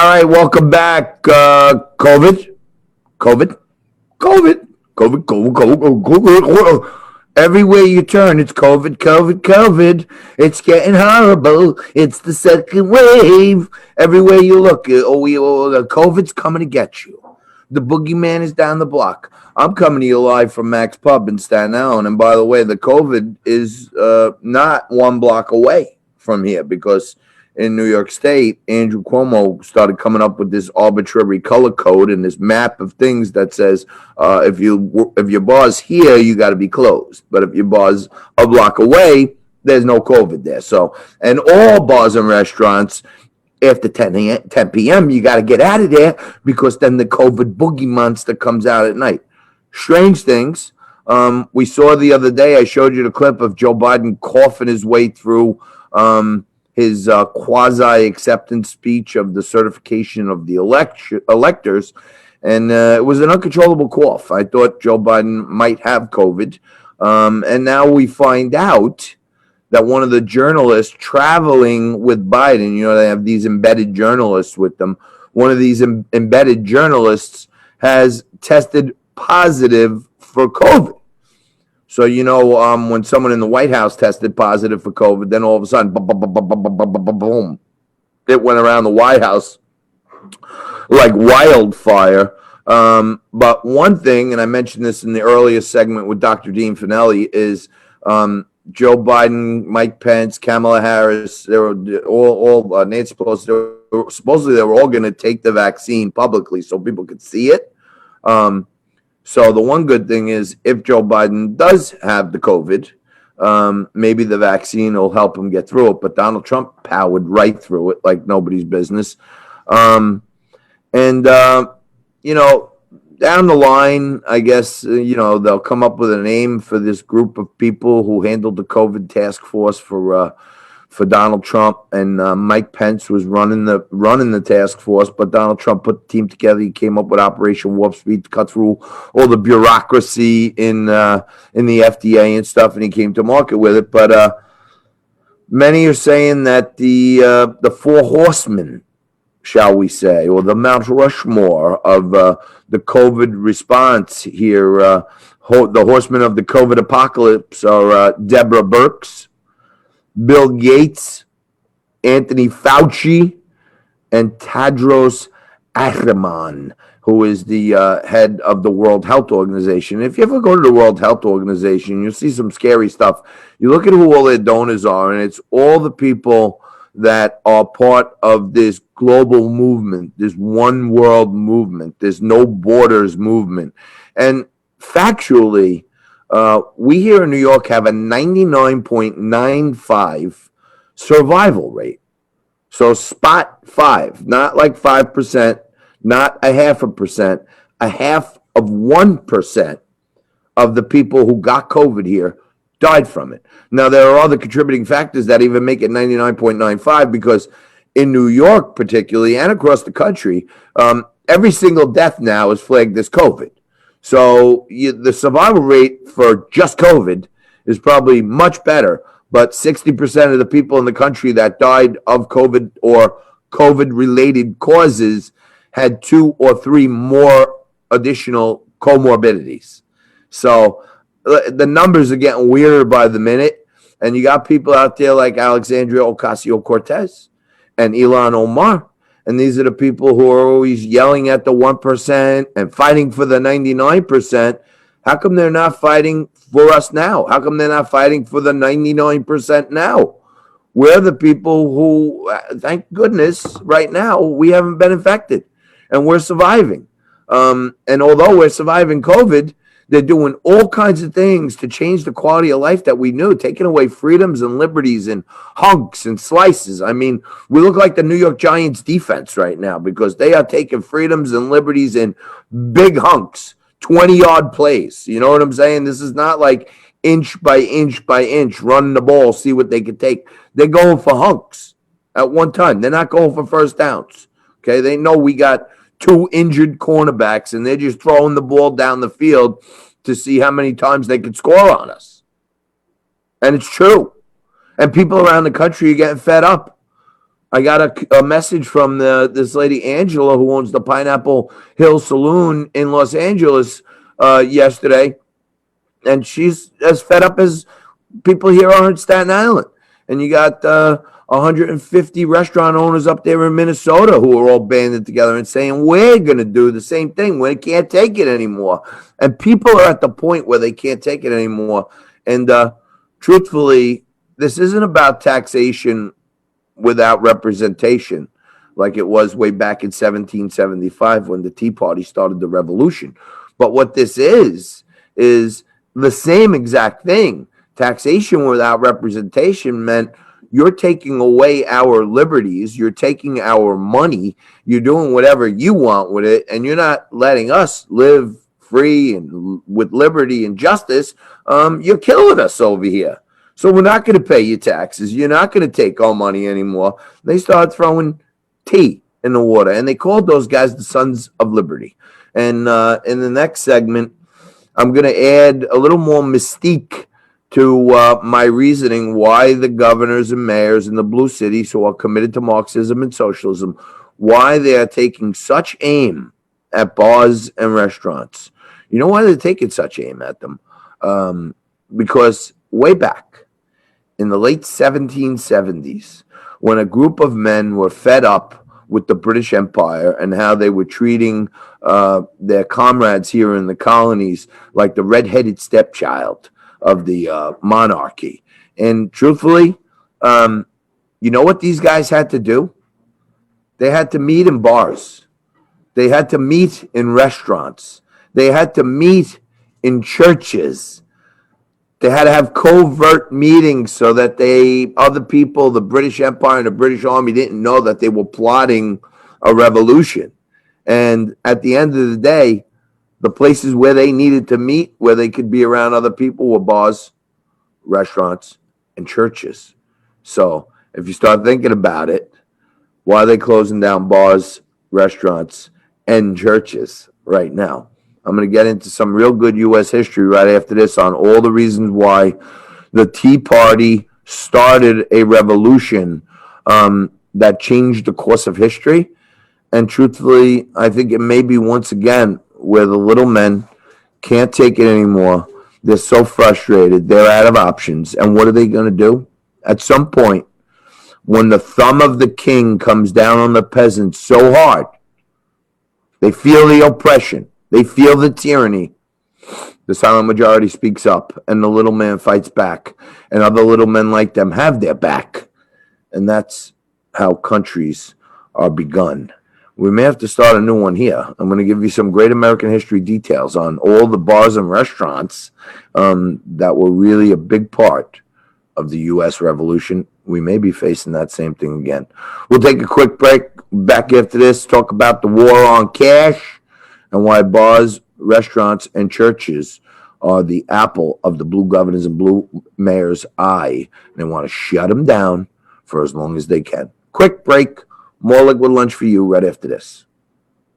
right, welcome back. COVID, COVID, COVID, COVID, COVID, COVID, COVID. Everywhere you turn, it's COVID, COVID, COVID. It's getting horrible. It's the second wave. Everywhere you look, COVID's coming to get you. The boogeyman is down the block. I'm coming to you live from Mac's Pub in Staten Island. And by the way, the COVID is not 1 block away from here because in New York State, Andrew Cuomo started coming up with this arbitrary color code and this map of things that says if your bar's here, you got to be closed. But if your bar's a block away, there's no COVID there. So, and all bars and restaurants after 10 p.m., you got to get out of there because then the COVID boogie monster comes out at night. Strange things. We saw the other day, I showed you the clip of Joe Biden coughing his way through his quasi-acceptance speech of the certification of the electors, and it was an uncontrollable cough. I thought Joe Biden might have COVID, and now we find out that one of the journalists traveling with Biden, they have these embedded journalists with them, one of these embedded journalists has tested positive for COVID. So, when someone in the White House tested positive for COVID, then all of a sudden, boom, it went around the White House like wildfire. But one thing, and I mentioned this in the earlier segment with Dr. Dean Finelli, is Joe Biden, Mike Pence, Kamala Harris, they were all Nancy Pelosi, supposedly they were all going to take the vaccine publicly so people could see it. So the one good thing is if Joe Biden does have the COVID, maybe the vaccine will help him get through it. But Donald Trump powered right through it like nobody's business. Down the line, I guess, they'll come up with a name for this group of people who handled the COVID task force for Donald Trump, and Mike Pence was running the task force, but Donald Trump put the team together. He came up with Operation Warp Speed to cut through all the bureaucracy in the FDA and stuff, and he came to market with it. But many are saying that the 4 horsemen, shall we say, or the Mount Rushmore of the COVID response here, the horsemen of the COVID apocalypse are Deborah Birx, Bill Gates, Anthony Fauci, and Tedros Adhanom, who is the head of the World Health Organization. If you ever go to the World Health Organization, you'll see some scary stuff. You look at who all their donors are, and it's all the people that are part of this global movement, this one world movement, this no borders movement. And factually, we here in New York have a 99.95 survival rate. So spot 5, not like 5%, not a 0.5%, 0.5% of the people who got COVID here died from it. Now, there are other contributing factors that even make it 99.95 because in New York particularly and across the country, every single death now is flagged as COVID. So the survival rate for just COVID is probably much better, but 60% of the people in the country that died of COVID or COVID-related causes had 2 or 3 more additional comorbidities. So the numbers are getting weirder by the minute, and you got people out there like Alexandria Ocasio-Cortez and Ilhan Omar, and these are the people who are always yelling at the 1% and fighting for the 99%. How come they're not fighting for us now? How come they're not fighting for the 99% now? We're the people who, thank goodness, right now, we haven't been infected, and we're surviving. And although we're surviving COVID, they're doing all kinds of things to change the quality of life that we knew, taking away freedoms and liberties and hunks and slices. I mean, we look like the New York Giants defense right now because they are taking freedoms and liberties in big hunks, 20-yard plays. You know what I'm saying? This is not like inch by inch by inch, run the ball, see what they can take. They're going for hunks at one time. They're not going for first downs. Okay, they know we got 2 injured cornerbacks, and they're just throwing the ball down the field to see how many times they could score on us. And it's true. And people around the country are getting fed up. I got a message from this lady Angela who owns the Pineapple Hill Saloon in Los Angeles yesterday, and she's as fed up as people here are in Staten Island. And you got 150 restaurant owners up there in Minnesota who are all banded together and saying, we're going to do the same thing. We can't take it anymore. And people are at the point where they can't take it anymore. And truthfully, this isn't about taxation without representation like it was way back in 1775 when the Tea Party started the revolution. But what this is the same exact thing. Taxation without representation meant you're taking away our liberties, you're taking our money, you're doing whatever you want with it, and you're not letting us live free and with liberty and justice. You're killing us over here. So we're not going to pay you taxes. You're not going to take our money anymore. They started throwing tea in the water, and they called those guys the Sons of Liberty. And in the next segment, I'm going to add a little more mystique to my reasoning why the governors and mayors in the blue cities who are committed to Marxism and socialism, why they are taking such aim at bars and restaurants. You know why they're taking such aim at them? Because way back in the late 1770s, when a group of men were fed up with the British Empire and how they were treating their comrades here in the colonies like the red-headed stepchild of the monarchy. And truthfully, you know what these guys had to do? They had to meet in bars. They had to meet in restaurants. They had to meet in churches. They had to have covert meetings so that other people, the British Empire and the British Army, didn't know that they were plotting a revolution. And at the end of the day, the places where they needed to meet, where they could be around other people, were bars, restaurants, and churches. So if you start thinking about it, why are they closing down bars, restaurants, and churches right now? I'm going to get into some real good U.S. history right after this on all the reasons why the Tea Party started a revolution that changed the course of history. And truthfully, I think it may be once again where the little men can't take it anymore. They're so frustrated. They're out of options. And what are they going to do? At some point, when the thumb of the king comes down on the peasants so hard, they feel the oppression. They feel the tyranny. The silent majority speaks up, and the little man fights back, and other little men like them have their back. And that's how countries are begun. We may have to start a new one here. I'm going to give you some great American history details on all the bars and restaurants that were really a big part of the U.S. Revolution. We may be facing that same thing again. We'll take a quick break. Back after this, talk about the war on cash and why bars, restaurants, and churches are the apple of the blue governors and blue mayors' eye. They want to shut them down for as long as they can. Quick break. More Liquid Lunch for you right after this.